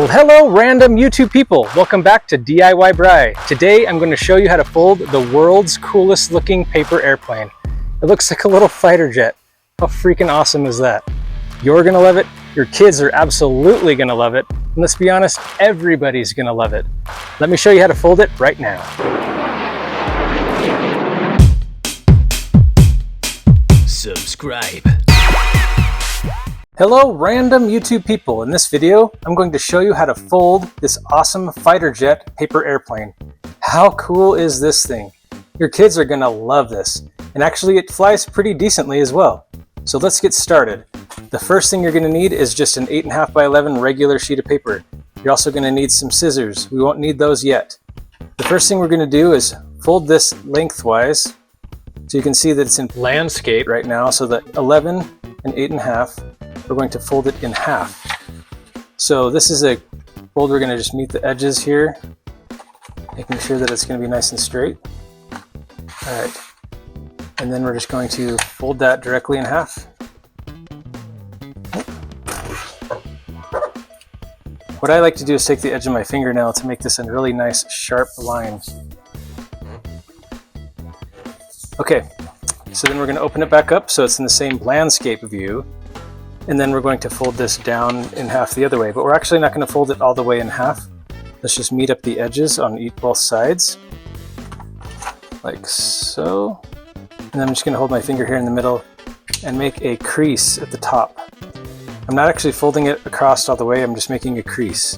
Well, hello random YouTube people. Welcome back to DIY Bry. Today I'm going to show you how to fold the world's coolest looking paper airplane. It looks like a little fighter jet. How freaking awesome is that? You're going to love it. Your kids are absolutely going to love it. And let's be honest, everybody's going to love it. Let me show you how to fold it right now. Subscribe. Hello random YouTube people. In this video, I'm going to show you how to fold this awesome fighter jet paper airplane. How cool is this thing? Your kids are gonna love this. And actually it flies pretty decently as well. So let's get started. The first thing you're gonna need is just an 8.5 by 11 regular sheet of paper. You're also gonna need some scissors. We won't need those yet. The first thing we're gonna do is fold this lengthwise. So you can see that it's in landscape right now. So the 11 and 8.5. We're going to fold it in half. So this is a fold, we're going to just meet the edges here, making sure that it's going to be nice and straight. All right, and then we're just going to fold that directly in half. What I like to do is take the edge of my fingernail to make this a really nice sharp line. Okay, so then we're going to open it back up so it's in the same landscape view. And then we're going to fold this down in half the other way, but we're actually not going to fold it all the way in half. Let's just meet up the edges on both sides, like so. And then I'm just going to hold my finger here in the middle and make a crease at the top. I'm not actually folding it across all the way, I'm just making a crease.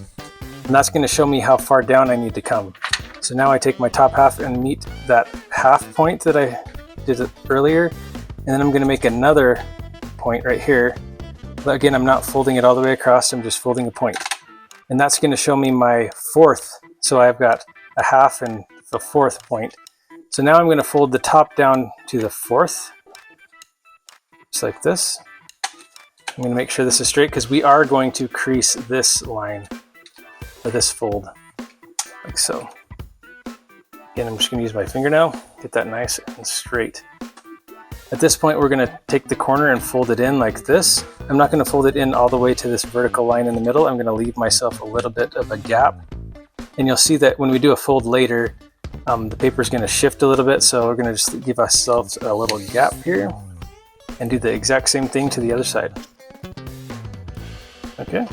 And that's going to show me how far down I need to come. So now I take my top half and meet that half point that I did earlier, and then I'm going to make another point right here. But again, I'm not folding it all the way across, I'm just folding a point. And that's going to show me my fourth. So I've got a half and the fourth point. So now I'm going to fold the top down to the fourth, just like this. I'm going to make sure this is straight because we are going to crease this line, or this fold, like so. Again, I'm just going to use my fingernail, get that nice and straight. At this point, we're going to take the corner and fold it in like this. I'm not going to fold it in all the way to this vertical line in the middle. I'm going to leave myself a little bit of a gap. And you'll see that when we do a fold later, the paper is going to shift a little bit. So we're going to just give ourselves a little gap here and do the exact same thing to the other side. Okay.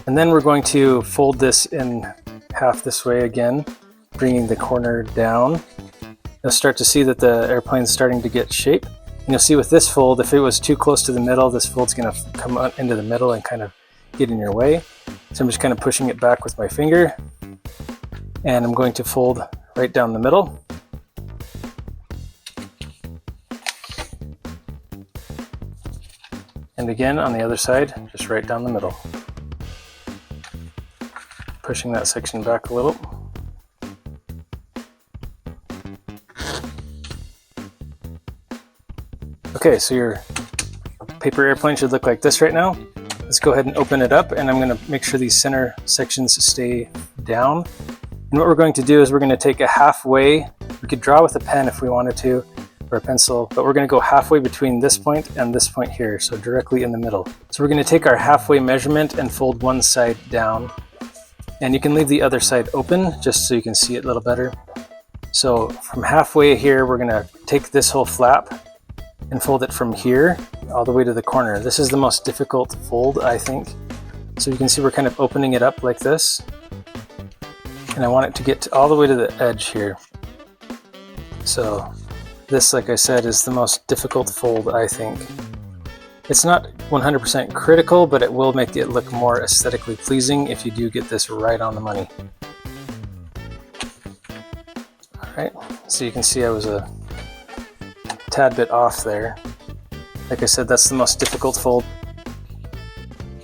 And then we're going to fold this in half this way again, bringing the corner down. You'll start to see that the airplane's starting to get shape. And you'll see with this fold, if it was too close to the middle, this fold's going to come into the middle and kind of get in your way. So I'm just kind of pushing it back with my finger. And I'm going to fold right down the middle. And again, on the other side, just right down the middle. Pushing that section back a little. Okay, so your paper airplane should look like this right now. Let's go ahead and open it up, and I'm going to make sure these center sections stay down. And what we're going to do is we're going to take a halfway. We could draw with a pen if we wanted to, or a pencil, but we're going to go halfway between this point and this point here, so directly in the middle. So we're going to take our halfway measurement and fold one side down. And you can leave the other side open just so you can see it a little better. So from halfway here, we're going to take this whole flap and fold it from here all the way to the corner. This is the most difficult fold, I think. So you can see we're kind of opening it up like this. And I want it to get all the way to the edge here. So this, like I said, is the most difficult fold, I think. It's not 100% critical, but it will make it look more aesthetically pleasing if you do get this right on the money. All right, so you can see I was a tad bit off there. Like I said, that's the most difficult fold.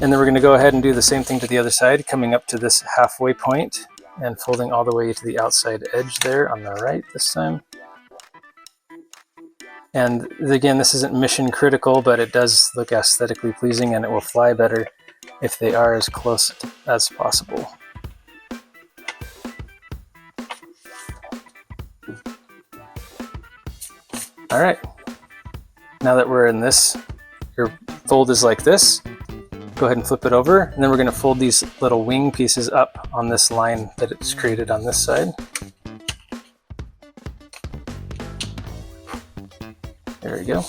And then we're going to go ahead and do the same thing to the other side, coming up to this halfway point and folding all the way to the outside edge there on the right this time. And again, this isn't mission critical, but it does look aesthetically pleasing and it will fly better if they are as close as possible. All right, now that we're in this, your fold is like this. go ahead and flip it over, and then we're going to fold these little wing pieces up on this line that it's created on this side. There we go.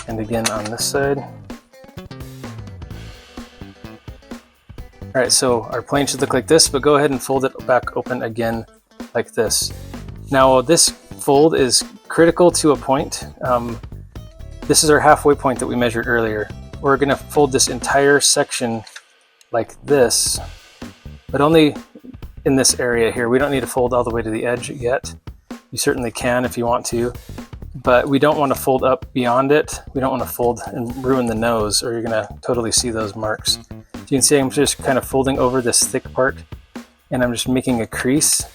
And again on this side. Alright, so our plane should look like this, but go ahead and fold it back open again like this. Now this fold is critical to a point. This is our halfway point that we measured earlier. We're going to fold this entire section like this, but only in this area here. We don't need to fold all the way to the edge yet. You certainly can if you want to, but we don't want to fold up beyond it. We don't want to fold and ruin the nose, or you're going to totally see those marks. You can see I'm just kind of folding over this thick part, and I'm just making a crease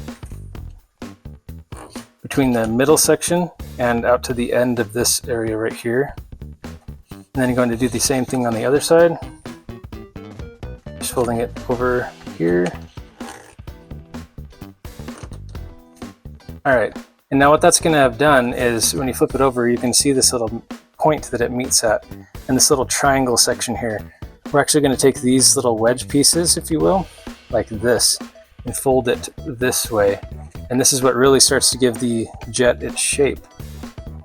between the middle section and out to the end of this area right here. And then you're going to do the same thing on the other side. Just folding it over here. Alright, and now what that's going to have done is when you flip it over, you can see this little point that it meets at, and this little triangle section here. We're actually going to take these little wedge pieces, if you will, like this, and fold it this way. And this is what really starts to give the jet its shape.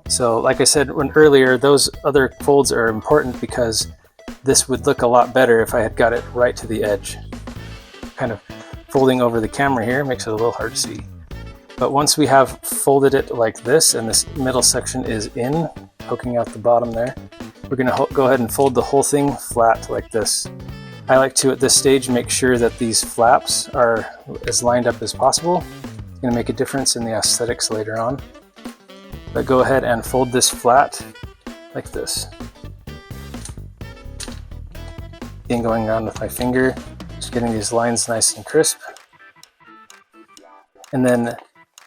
So like I said earlier, those other folds are important because this would look a lot better if I had got it right to the edge. Kind of folding over the camera here makes it a little hard to see. But once we have folded it like this, and this middle section is in, poking out the bottom there, we're going to go ahead and fold the whole thing flat like this. I like to, at this stage, make sure that these flaps are as lined up as possible. It's going to make a difference in the aesthetics later on. But go ahead and fold this flat like this. Again, going on with my finger, just getting these lines nice and crisp. And then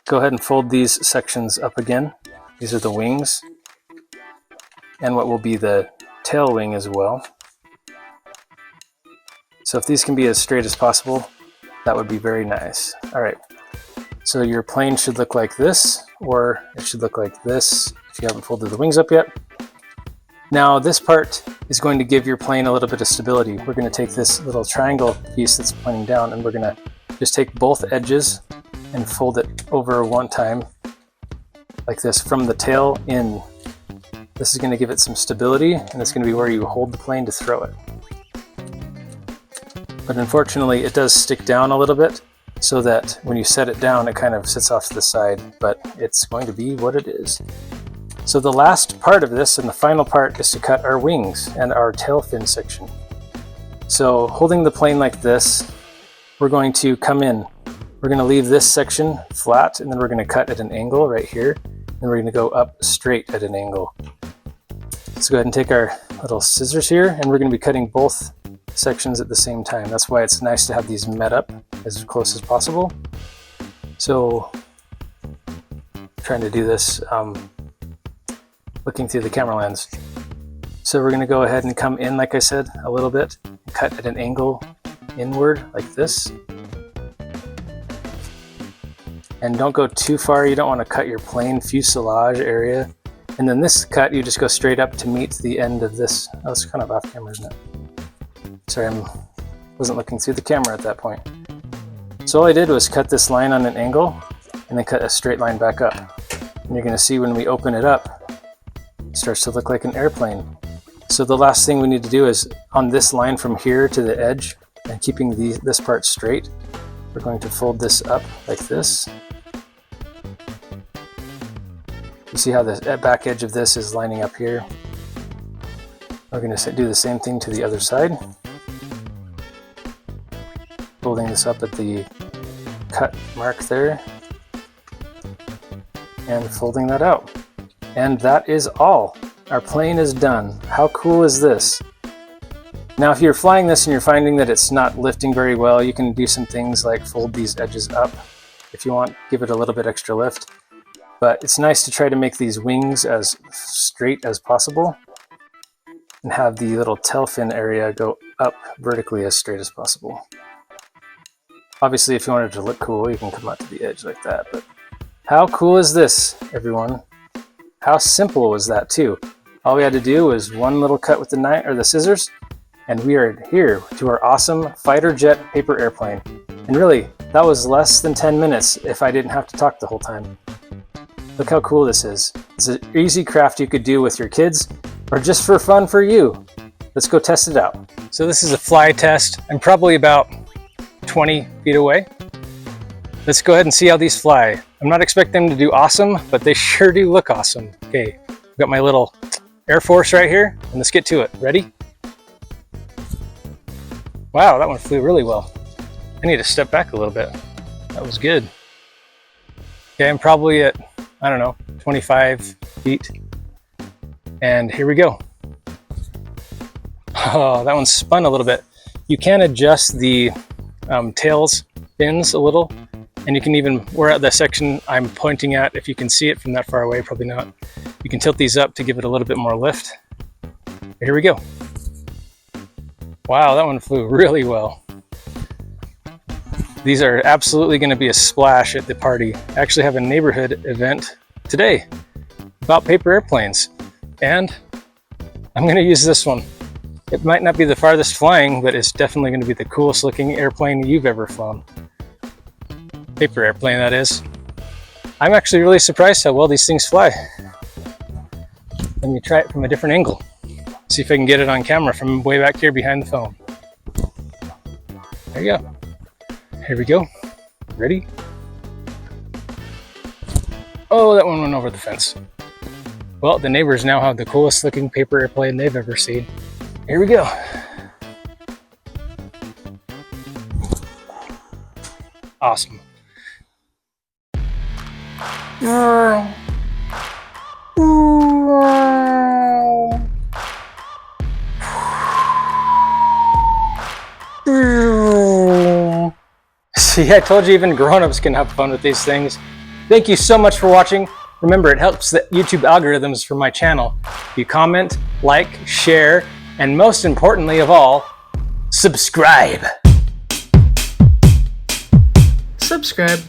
go ahead and fold these sections up again. These are the wings, and what will be the tail wing as well. So if these can be as straight as possible, that would be very nice. All right, so your plane should look like this, or it should look like this if you haven't folded the wings up yet. Now this part is going to give your plane a little bit of stability. We're going to take this little triangle piece that's pointing down, and we're going to just take both edges and fold it over one time like this from the tail in. This is going to give it some stability, and it's going to be where you hold the plane to throw it. But unfortunately it does stick down a little bit, so that when you set it down it kind of sits off to the side, but it's going to be what it is. So the last part of this and the final part is to cut our wings and our tail fin section. So holding the plane like this, we're going to come in. We're going to leave this section flat, and then we're going to cut at an angle right here, and we're going to go up straight at an angle. Let's go ahead and take our little scissors here, and we're going to be cutting both sections at the same time. That's why it's nice to have these met up as close as possible. So trying to do this looking through the camera lens. So we're going to go ahead and come in, like I said, a little bit, and cut at an angle inward like this. And don't go too far. You don't want to cut your plane fuselage area. And then this cut, you just go straight up to meet the end of this. Oh, it's kind of off camera, isn't it? Sorry, I wasn't looking through the camera at that point. So all I did was cut this line on an angle, and then cut a straight line back up. And you're going to see when we open it up, it starts to look like an airplane. So the last thing we need to do is on this line from here to the edge, and keeping this part straight, we're going to fold this up like this. You see how the back edge of this is lining up here? We're going to do the same thing to the other side. Folding this up at the cut mark there, and folding that out. And that is all. Our plane is done. How cool is this? Now if you're flying this and you're finding that it's not lifting very well, you can do some things like fold these edges up if you want, give it a little bit extra lift. But it's nice to try to make these wings as straight as possible and have the little tail fin area go up vertically as straight as possible. Obviously, if you wanted it to look cool, you can come out to the edge like that. But how cool is this, everyone? How simple was that too? All we had to do was one little cut with the knife or the scissors, and we are here to our awesome fighter jet paper airplane. And really, that was less than 10 minutes if I didn't have to talk the whole time. Look how cool this is. It's an easy craft you could do with your kids or just for fun for you. Let's go test it out. So this is a fly test. I'm probably about 20 feet away. Let's go ahead and see how these fly. I'm not expecting them to do awesome, but they sure do look awesome. Okay, I've got my little Air Force right here, and let's get to it. Ready? Wow, that one flew really well. I need to step back a little bit. That was good. Okay, I'm probably at, I don't know, 25 feet. And here we go. Oh, that one spun a little bit. You can adjust the tails fins a little, and you can even, we're at the section I'm pointing at, if you can see it from that far away, probably not. You can tilt these up to give it a little bit more lift. Here we go. Wow, that one flew really well. These are absolutely going to be a splash at the party. I actually have a neighborhood event today about paper airplanes, and I'm going to use this one. It might not be the farthest flying, but it's definitely going to be the coolest looking airplane you've ever flown. Paper airplane, that is. I'm actually really surprised how well these things fly. Let me try it from a different angle. See if I can get it on camera from way back here behind the phone. There you go. Here we go. Ready? Oh, that one went over the fence. Well, the neighbors now have the coolest looking paper airplane they've ever seen. Here we go. Awesome. See, I told you even grown-ups can have fun with these things. Thank you so much for watching. Remember, it helps the YouTube algorithms for my channel. You comment, like, share, and most importantly of all, subscribe. Subscribe.